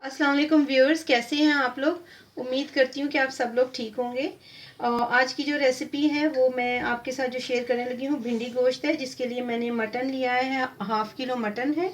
अस्सलाम वालेकुम व्यूअर्स, कैसे हैं आप लोग। उम्मीद करती हूँ कि आप सब लोग ठीक होंगे। आज की जो रेसिपी है वो मैं आपके साथ जो शेयर करने लगी हूँ भिंडी गोश्त है, जिसके लिए मैंने मटन लिया है। हाफ़ किलो मटन है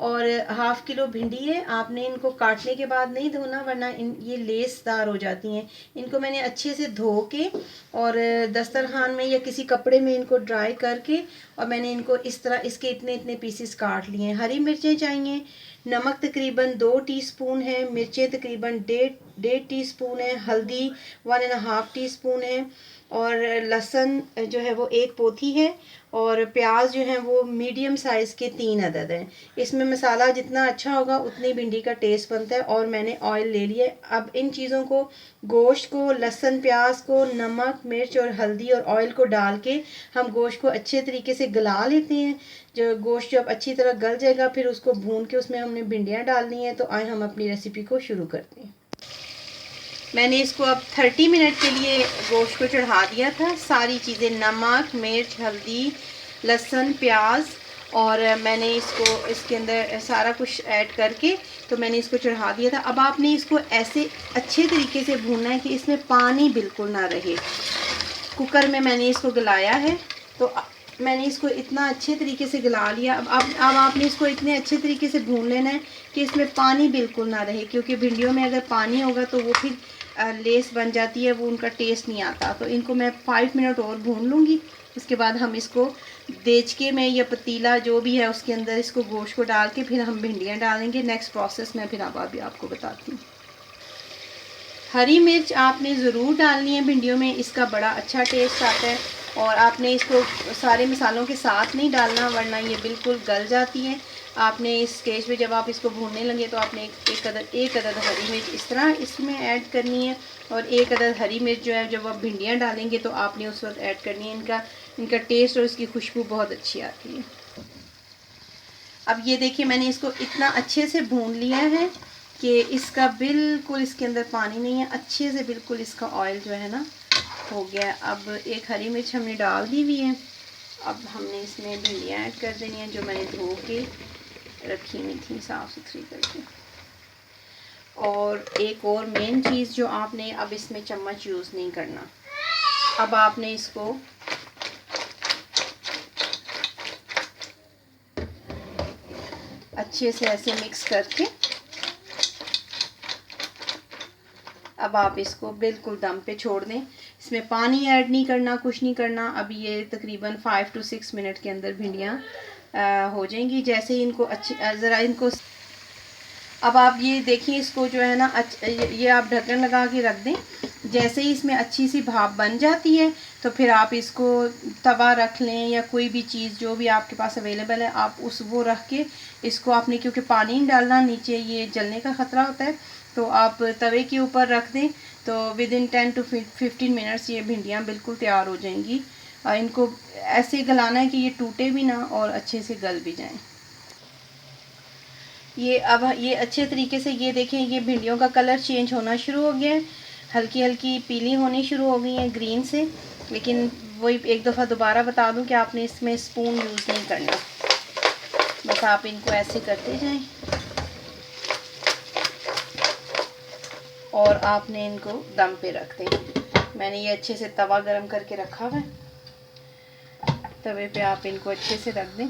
और हाफ़ किलो भिंडी है। आपने इनको काटने के बाद नहीं धोना, वरना ये लेसदार हो जाती हैं। इनको मैंने अच्छे से धो के और दस्तरखान में या किसी कपड़े में इनको ड्राई करके और मैंने इनको इस तरह इसके इतने इतने पीसेस काट लिए हैं। हरी मिर्चें चाहिए, नमक तकरीबन 2 टीस्पून है, मिर्चें तकरीबन डेढ़ टीस्पून है, हल्दी 1.5 टीस्पून है और लहसुन जो है वो 1 पोथी है और प्याज जो है वो मीडियम साइज़ के 3 अदद हैं। इसमें मसाला जितना अच्छा होगा उतनी भिंडी का टेस्ट बनता है। और मैंने ऑयल ले लिया। अब इन चीज़ों को, गोश्त को, लहसुन प्याज को, नमक मिर्च और हल्दी और ऑयल को डाल के हम गोश्त को अच्छे तरीके से गला लेते हैं। जो गोश्त जब अच्छी तरह गल जाएगा फिर उसको भून के उसमें हमने भिंडियाँ डालनी है। तो आए हम अपनी रेसिपी को शुरू करते हैं। मैंने इसको अब 30 मिनट के लिए गोश्त को चढ़ा दिया था। सारी चीज़ें, नमक मिर्च हल्दी लहसुन प्याज, और मैंने इसको इसके अंदर सारा कुछ ऐड करके तो मैंने इसको चढ़ा दिया था। अब आपने इसको ऐसे अच्छे तरीके से भूनना है कि इसमें पानी बिल्कुल ना रहे। कुकर में मैंने इसको गलाया है, तो मैंने इसको इतना अच्छे तरीके से गला लिया। अब आपने इसको इतने अच्छे तरीके से भून लेना है कि इसमें पानी बिल्कुल ना रहे, क्योंकि भिंडियों में अगर पानी होगा तो वो फिर लेस बन जाती है, वो उनका टेस्ट नहीं आता। तो इनको मैं 5 मिनट और भून लूँगी। उसके बाद हम इसको देचके में या पतीला जो भी है उसके अंदर इसको गोश्त को डाल के फिर हम भिंडियाँ डालेंगे। नेक्स्ट प्रोसेस मैं फिर अब अभी आपको बताती हूँ। हरी मिर्च आपने ज़रूर डालनी है भिंडियों में, इसका बड़ा अच्छा टेस्ट आता है। और आपने इसको सारे मसालों के साथ नहीं डालना, वरना ये बिल्कुल गल जाती है। आपने इस स्टेज पे जब आप इसको भूनने लगे तो आपने एक अदद हरी मिर्च इस तरह इसमें ऐड करनी है। और 1 अदद हरी मिर्च जो है जब आप भिंडियाँ डालेंगे तो आपने उस वक्त ऐड करनी है। इनका टेस्ट और इसकी खुशबू बहुत अच्छी आती है। अब ये देखिए, मैंने इसको इतना अच्छे से भून लिया है कि इसका बिल्कुल इसके अंदर पानी नहीं है। अच्छे से बिल्कुल इसका ऑयल जो है ना हो गया है। अब एक हरी मिर्च हमने डाल दी हुई है। अब हमने इसमें भिंडियाँ ऐड कर देनी है जो मैंने धो के रखी हुई थी साफ़ सुथरी करके। और एक और मेन चीज़ जो आपने अब इसमें चम्मच यूज़ नहीं करना। अब आपने इसको अच्छे से ऐसे मिक्स करके अब आप इसको बिल्कुल दम पे छोड़ दें। इसमें पानी ऐड नहीं करना, कुछ नहीं करना। अभी ये तकरीबन 5 to 6 मिनट के अंदर भिंडियाँ हो जाएंगी। जैसे ही इनको अच्छी ज़रा इनको, अब आप ये देखिए इसको जो है ना ये आप ढक्कन लगा के रख दें। जैसे ही इसमें अच्छी सी भाप बन जाती है तो फिर आप इसको तवा रख लें या कोई भी चीज़ जो भी आपके पास अवेलेबल है आप वो रख के इसको आपने, क्योंकि पानी नहीं डालना, नीचे ये जलने का ख़तरा होता है, तो आप तवे के ऊपर रख दें। तो विद इन 10 to 15 मिनट्स ये भिंडियाँ बिल्कुल तैयार हो जाएंगी। इनको ऐसे गलाना है कि ये टूटे भी ना और अच्छे से गल भी जाएँ। ये अब ये अच्छे तरीके से, ये देखें, ये भिंडियों का कलर चेंज होना शुरू हो गया है। हल्की हल्की पीली होनी शुरू हो गई है ग्रीन से। लेकिन वही एक दफ़ा दोबारा बता दूं कि आपने इसमें स्पून यूज़ नहीं करना, बस आप इनको ऐसे करते जाएं और आपने इनको दम पे रख दें। मैंने ये अच्छे से तवा गरम करके रखा हुआ है। तवे पे आप इनको अच्छे से रख दें।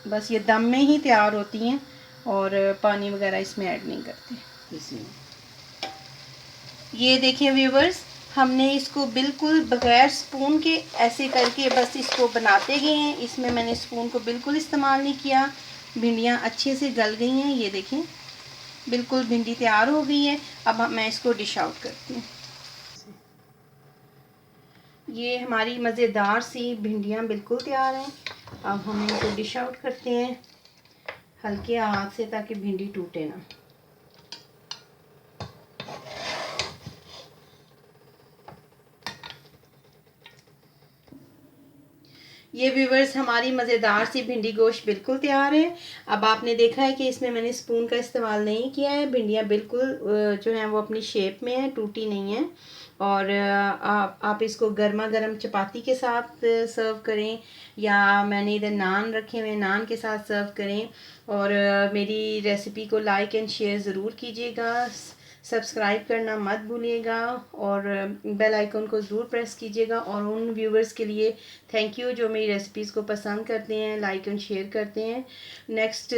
बस ये दम में ही तैयार होती हैं और पानी वगैरह इसमें ऐड नहीं करते इसमें। ये देखिए व्यूवर्स, हमने इसको बिल्कुल बगैर स्पून के ऐसे करके बस इसको बनाते गए हैं। इसमें मैंने स्पून को बिल्कुल इस्तेमाल नहीं किया। भिंडियाँ अच्छे से गल गई हैं। ये देखें, बिल्कुल भिंडी तैयार हो गई है। अब मैं इसको डिश आउट करती हूँ। ये हमारी मज़ेदार सी भिंडियाँ बिल्कुल तैयार हैं। अब हम इनको डिश आउट करते हैं हल्के हाथ से, ताकि भिंडी टूटे ना। ये व्यूवर्स, हमारी मज़ेदार सी भिंडी गोश्त बिल्कुल तैयार है। अब आपने देखा है कि इसमें मैंने स्पून का इस्तेमाल नहीं किया है। भिंडियाँ बिल्कुल जो हैं वो अपनी शेप में है, टूटी नहीं है। और आप इसको गर्मा गर्म चपाती के साथ सर्व करें, या मैंने इधर नान रखे हुए, नान के साथ सर्व करें। और मेरी रेसिपी को लाइक एंड शेयर ज़रूर कीजिएगा, सब्सक्राइब करना मत भूलिएगा, और बेल आइकन को ज़रूर प्रेस कीजिएगा। और उन व्यूवर्स के लिए थैंक यू जो मेरी रेसिपीज़ को पसंद करते हैं, लाइक एंड शेयर करते हैं। नेक्स्ट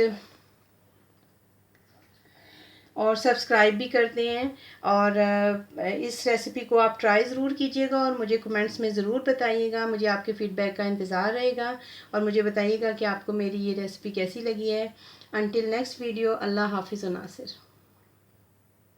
और सब्सक्राइब भी करते हैं। और इस रेसिपी को आप ट्राई ज़रूर कीजिएगा और मुझे कमेंट्स में ज़रूर बताइएगा। मुझे आपके फ़ीडबैक का इंतज़ार रहेगा और मुझे बताइएगा कि आपको मेरी ये रेसिपी कैसी लगी है। अनटिल नेक्स्ट वीडियो, अल्लाह हाफिज़ व नासिर।